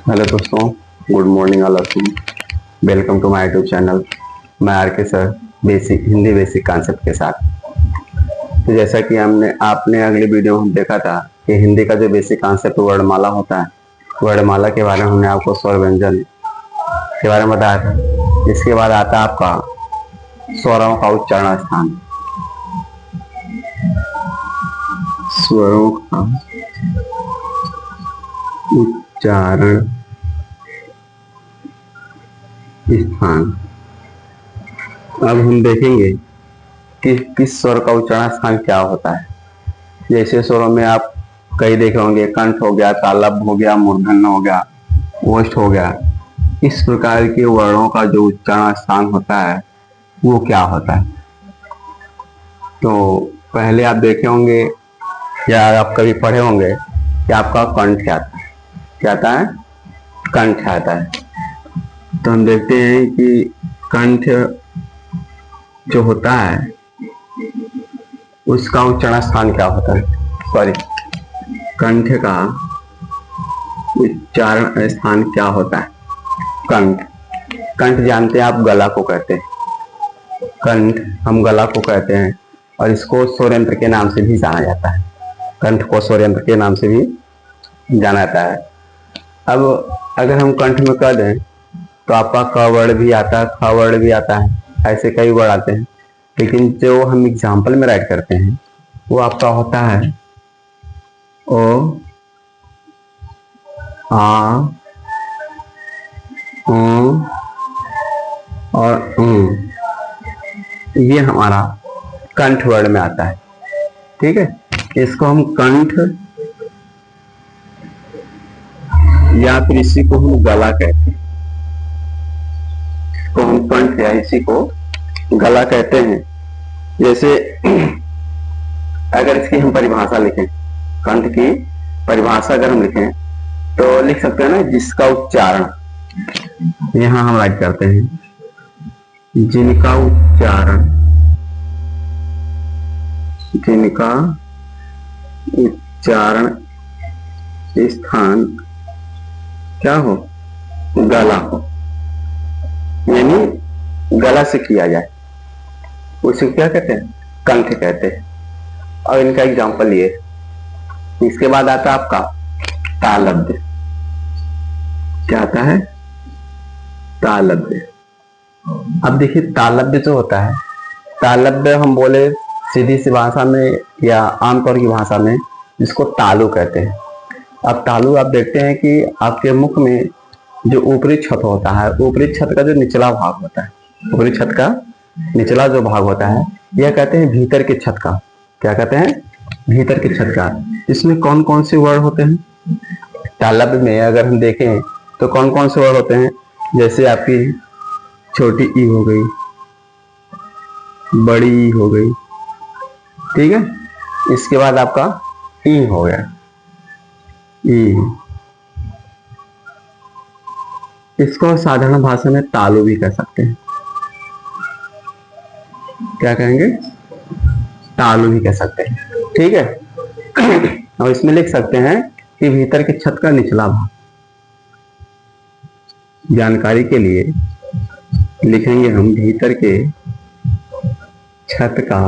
Hello दोस्तों, good morning all of you. Welcome to my YouTube channel. मैं R K sir Hindi basic concept के साथ। तो जैसा कि हमने आपने अगली वीडियो में देखा था कि हिंदी का जो बेसिक कॉन्सेप्ट वर्णमाला होता है, वर्णमाला के बारे में हमने आपको स्वर व्यंजन के बारे में बताया था। इसके बाद आता है आपका स्वरों का उच्चारण स्थान। स्वरों का उच्चारण स्थान। अब हम देखेंगे कि किस स्वर का उच्चारण स्थान क्या होता है। जैसे स्वरों में आप कई देखे होंगे, कंठ हो गया, तालव्य हो गया, मूर्धन्य हो गया, ओष्ठ हो गया। इस प्रकार के वर्णों का जो उच्चारण स्थान होता है वो क्या होता है। तो पहले आप देखे होंगे या आप कभी पढ़े होंगे कि आपका कंठ क्या आता है। क्या आता है? कंठ आता है। तो हम देखते हैं कि कंठ जो होता है उसका उच्चारण स्थान क्या होता है। सॉरी, कंठ का उच्चारण स्थान क्या होता है। कंठ कंठ जानते हैं आप, गला को कहते हैं। कंठ हम गला को कहते हैं और इसको स्वरयंत्र के नाम से भी जाना जाता है। कंठ को स्वरयंत्र के नाम से भी जाना जाता है। अब अगर हम कंठ में कह दें तो आपका क वर्ण भी आता है, ख वर्ण भी आता है, ऐसे कई वर्ड आते हैं। लेकिन जो हम एग्जाम्पल में राइट करते हैं वो आपका होता है ओ, आ, ओ और ये हमारा कंठ वर्ण में आता है। ठीक है, इसको हम कंठ या फिर इसी को हम गला कहते हैं। इसको हम कंठ या इसी को गला कहते हैं। जैसे अगर इसकी हम परिभाषा लिखें, कंठ की परिभाषा अगर हम लिखें तो लिख सकते हैं ना, जिसका उच्चारण, यहां हम राइट करते हैं जिनका उच्चारण, जिनका उच्चारण स्थान क्या हो, गला हो, यानी गला से किया जाए, उसे क्या कहते हैं, कंठ कहते हैं। और इनका एग्जांपल ये। इसके बाद आता है आपका तालव्य। क्या आता है? तालव्य। अब देखिए, तालव्य जो होता है, तालव्य हम बोले सीधी सी भाषा में या आमतौर की भाषा में जिसको तालु कहते हैं। अब तालु आप देखते हैं कि आपके मुख में जो ऊपरी छत होता है, ऊपरी छत का जो निचला भाग होता है, ऊपरी छत का निचला जो भाग होता है, यह कहते हैं भीतर के छत का। क्या कहते हैं? भीतर के छत का। इसमें कौन कौन से वर्ड होते हैं? तालव्य में अगर हम देखें तो कौन कौन से वर्ड होते हैं? जैसे आपकी छोटी ई हो गई, बड़ी ई हो गई, ठीक है। इसके बाद आपका ई हो गया, ई। इसको साधारण भाषा में तालु भी कह सकते हैं। क्या कहेंगे? तालु भी कह सकते हैं, ठीक है। और इसमें लिख सकते हैं कि भीतर के छत का निचला भाग। जानकारी के लिए लिखेंगे हम भीतर के छत का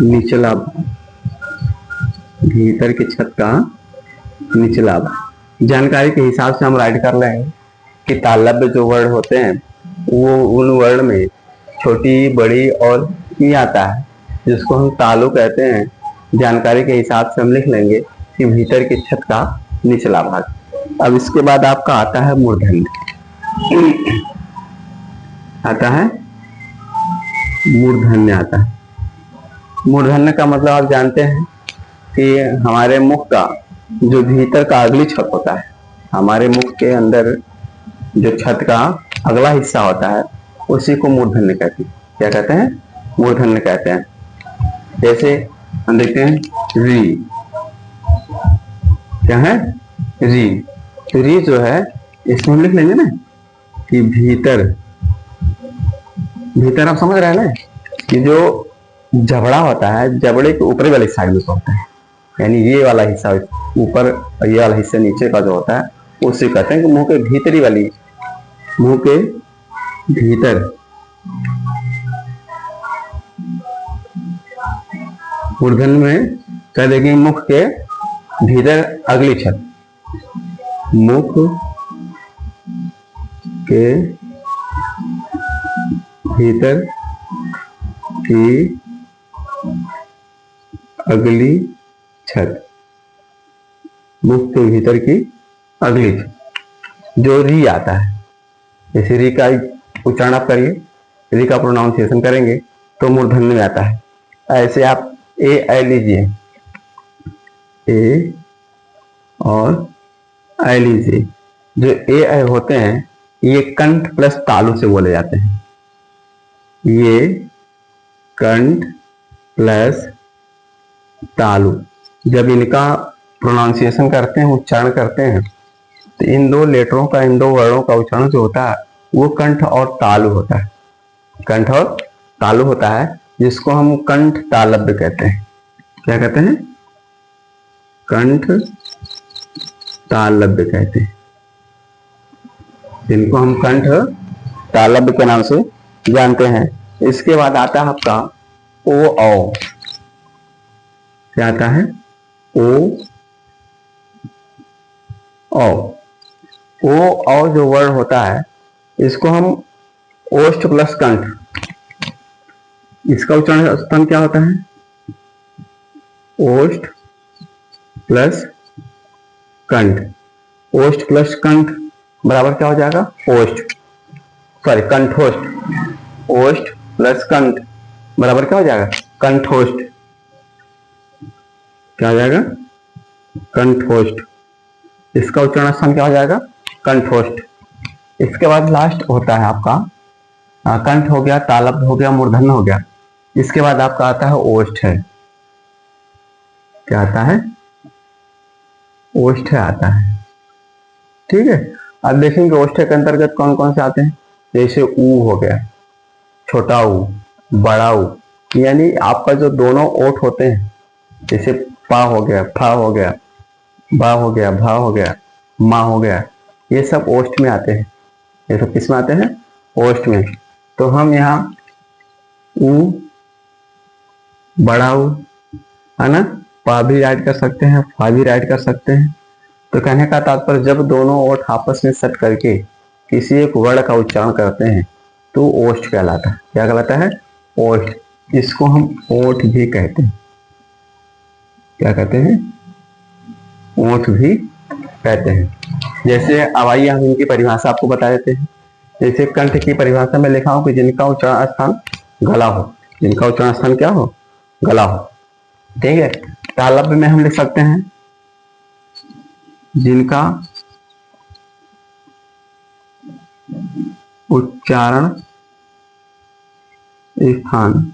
निचला भाग, भीतर के छत का निचला भाग। जानकारी के हिसाब से हम राइट कर लेंगे कि तालव्य जो वर्ड होते हैं वो उन वर्ड में छोटी, बड़ी और ई आता है, जिसको हम तालु कहते हैं। जानकारी के हिसाब से हम लिख लेंगे कि भीतर की छत का निचला भाग। अब इसके बाद आपका आता है मूर्धन्य। आता है मूर्धन्य, आता है। मूर्धन्य का मतलब आप जानते हैं कि हमारे मुख का जो भीतर का अगली छत होता है, हमारे मुख के अंदर जो छत का अगला हिस्सा होता है उसी को मूर्धन्य कहते हैं। क्या कहते हैं? मूर्धन्य कहते हैं। जैसे हम देखते हैं री। क्या है? री। तो री जो है, इसमें हम लिख लेंगे ना कि भीतर, भीतर आप समझ रहे हैं ना कि जो जबड़ा होता है, जबड़े के ऊपरी वाली साइड में होता है, यानी ये वाला हिस्सा ऊपर और ये वाला हिस्सा नीचे का जो होता है उसे कहते हैं कि मुंह के भीतरी वाली, मुंह के भीतर मूर्धन्य में कह देंगे मुख के भीतर अगली छत, मुख के भीतर की अगली छत, मुख के भीतर की अगली छत, जो री आता है। जैसे री का उच्चारण आप करिए, री का प्रोनाउंसिएशन करेंगे तो मूर्धन्य में आता है। ऐसे आप ए आई लीजिए, ए और आई लीजिए। जो ए आई होते हैं ये कंठ प्लस तालु से बोले जाते हैं। ये कंठ प्लस तालु, जब इनका प्रोनाउंसिएशन करते हैं, उच्चारण करते हैं, तो इन दो लेटरों का, इन दो वर्णों का उच्चारण जो होता है वो कंठ और तालु होता है। कंठ और तालु होता है, जिसको हम कंठ तालव्य कहते हैं। क्या कहते हैं? कंठ तालव्य कहते हैं, जिनको हम कंठ तालव्य के नाम से जानते हैं। इसके बाद आता है आपका ओ औ। क्या आता है? ओ औ जो वर्ण होता है इसको हम ओष्ठ प्लस कंठ, इसका उच्चारण स्थान क्या होता है? ओष्ठ प्लस कंठ। ओष्ठ प्लस कंठ बराबर क्या हो जाएगा? ओष्ठ, सॉरी कंठोष्ठ। ओष्ठ प्लस कंठ बराबर क्या हो जाएगा? कंठोष्ठ। क्या हो जाएगा? कंठोष्ठ। इसका उच्चारण स्थान क्या हो जाएगा? कंठोष्ठ। इसके बाद लास्ट होता है आपका कंठ हो गया, तालव्य हो गया, मूर्धन्य हो गया। इसके बाद आपका आता है ओष्ठ है। क्या आता है? ओष्ठ आता है। ठीक है, अब देखेंगे ओष्ठ के अंतर्गत कौन कौन से आते हैं। जैसे ऊ हो गया, छोटा ऊ, बड़ा ऊ, यानी आपका जो दोनों ओठ होते हैं, जैसे पा हो गया, फा हो गया, बा हो गया, भा हो गया, मा हो गया, ये सब ओष्ठ में आते हैं। ये सब किस में आते हैं? ओष्ठ में। तो हम यहाँ ऊ, बड़ा ऊ, है ना, पा भी राइट कर सकते हैं, फा भी राइट कर सकते हैं। तो कहने का तात्पर्य जब दोनों ओठ आपस में सट करके किसी एक वर्ण का उच्चारण करते हैं तो ओष्ठ कहलाता है। क्या कहलाता है? ओष्ठ। इसको हम ओठ भी कहते हैं। क्या कहते हैं? ओठ भी कहते हैं। जैसे अब आइए हम इनकी परिभाषा आपको बता देते हैं। जैसे कंठ की परिभाषा में लिखा हो कि जिनका उच्चारण स्थान गला हो, जिनका उच्चारण स्थान क्या हो? गला हो। ठीक है, तालव्य में हम लिख सकते हैं जिनका उच्चारण स्थान